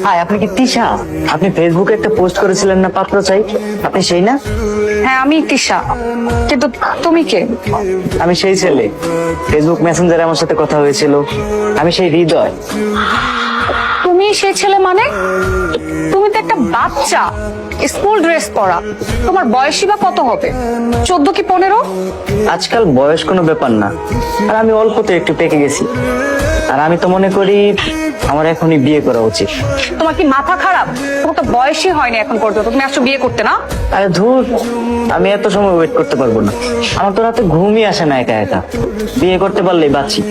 High, আপনি কি তিশা? আপনি ফেসবুকে একটা পোস্ট করেছিলেন না, পাত্র চাই? আপনি সেই না? হ্যাঁ, আমি তিশা, কিন্তু তুমি কে? আমি সেই ছেলে, ফেসবুক মেসেঞ্জারে আমার সাথে কথা হয়েছিল। আমি সেই হৃদয়। তুমি সেই ছেলে মানে? তুমি তো একটা বাচ্চা, স্কুল ড্রেস পরা। তোমার বয়সই বা কত হবে? 14 কি 15? আজকাল বয়স কোনো ব্যাপার না, আর আমি অল্পতে একটু পেকে গেছি। আর আমি তো মনে করি আমার এখনই বিয়ে করা উচিত। তোমার কি মাথা খারাপ? তোমার তো বয়সই হয়নি এখন পর্যন্ত, তুমি আসছো বিয়ে করতে না? আরে ধুর, আমি এত সময় ওয়েট করতে পারবো না। আমার তো রাতে ঘুমই আসে না একা একা। বিয়ে করতে পারলেই বাঁচি।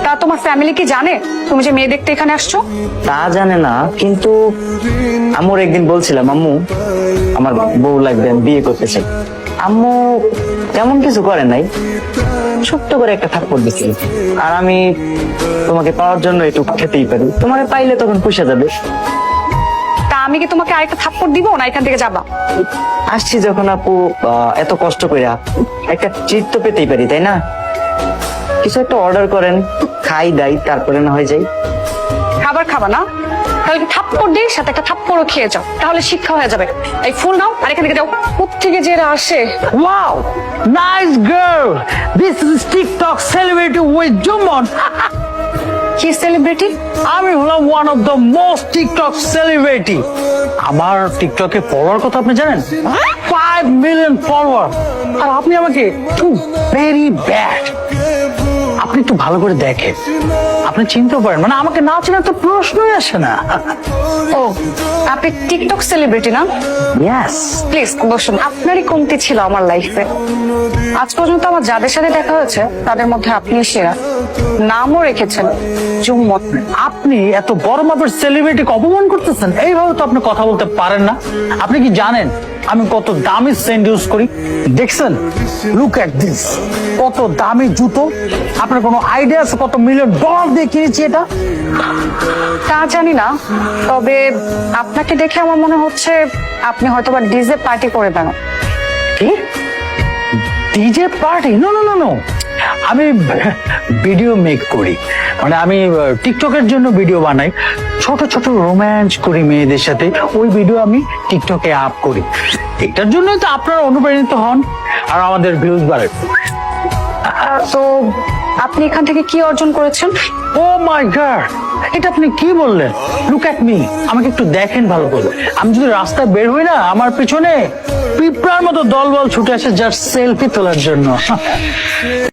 তা তোমার ফ্যামিলি কি জানে তুমি যে মেয়ে দেখতে এখানে আসছো? তা জানে না, কিন্তু আম্মুর একদিন বলছিলাম, আম্মু আমার বউ লাগবে, আমি বিয়ে করতে চাই। আম্মু তেমন কিছু করে নাই, ছোট্ট করে একটা থাপ্পড় দিছিল। আর আমি তোমাকে পাওয়ার জন্য একটু খেতেই পারি, তোমাকে পাইলে তখন পুষে যাবে। তা আমি কি তোমাকে আরেকটা থাপ্পড় দিব না এখান থেকে যাবা? আসছি যখন আপু, এত কষ্ট করে একটা ট্রিট তো পেতেই পারি, তাই না? কিছু একটা অর্ডার করেন, খাই দাই, তারপরে না হয়ে যাই। খাবার খাবা না? তাহলে কি থাপ্পড় দিই, সাথে একটা থাপ্পড়ও খেয়ে যাও, তাহলে শিক্ষা হয়ে যাবে। এই ফুল নাও, আর এখান থেকে যাও। কোত্থেকে যে এরা আসে। Wow, nice girl. This is TikTok celebrity with Jumon. কি সেলিব্রিটি? আমি হলাম one of the most TikTok celebrity. আমার টিকটকে ফলোয়ার কত আপনি জানেন? 5 million ফলোয়ার। আর আপনি আমাকে ভেরি ব্যাড। আপনি একটু ভালো করে দেখেন, আপনি চিনতে পারেন, মানে আমাকে না চেনার তো প্রশ্নই আসে না। ও, আপনি টিকটক সেলিব্রিটি না? ইয়েস। প্লিজ বসুন। আপনারই কমতি ছিল আমার লাইফে। আজ পর্যন্ত আমার যাদের সাথে দেখা হয়েছে তাদের মধ্যে আপনি সেরা। নামও রেখেছেন জুম্মন। আপনি এত বড় মাপের সেলিব্রিটিকে অপমান করতেছেন, এইভাবে তো আপনি কথা বলতে পারেন না। আপনি কি জানেন আমি কত দামি সেন্ট ইউজ করি? দেখছেন, লুক এট দিস, কত দামি জুতো। আপনার কোনো আইডিয়া আছে কত মিলিয়ন ডলার দিয়ে কিনেছি এটা? তা জানি না, তবে আপনাকে দেখে আমার মনে হচ্ছে আপনি হয়তোবা ডিজে পার্টি করে দেন। কি DJ party? No no no no, আমি ভিডিও মেক করি, মানে আমি টিকটকের জন্য ভিডিও বানাই, ছোট ছোট রোম্যান্স করি মেয়েদের সাথে, ওই ভিডিও আমি টিকটকে আপ করি। এটার জন্যই তো আপনারা অনুপ্রাণিত হন আর আমাদের ভিউজ বাড়ে। তো আপনি এখান থেকে কি অর্জন করেছেন? ও মাই গড, এটা আপনি কি বললেন? লুক এট মি, আমাকে একটু দেখেন ভালো করে। আমি যদি রাস্তায় বের হই না, আমার পিছনে পিঁপড়ার মতো দলবল ছুটে আসে জাস্ট সেলফি তোলার জন্য।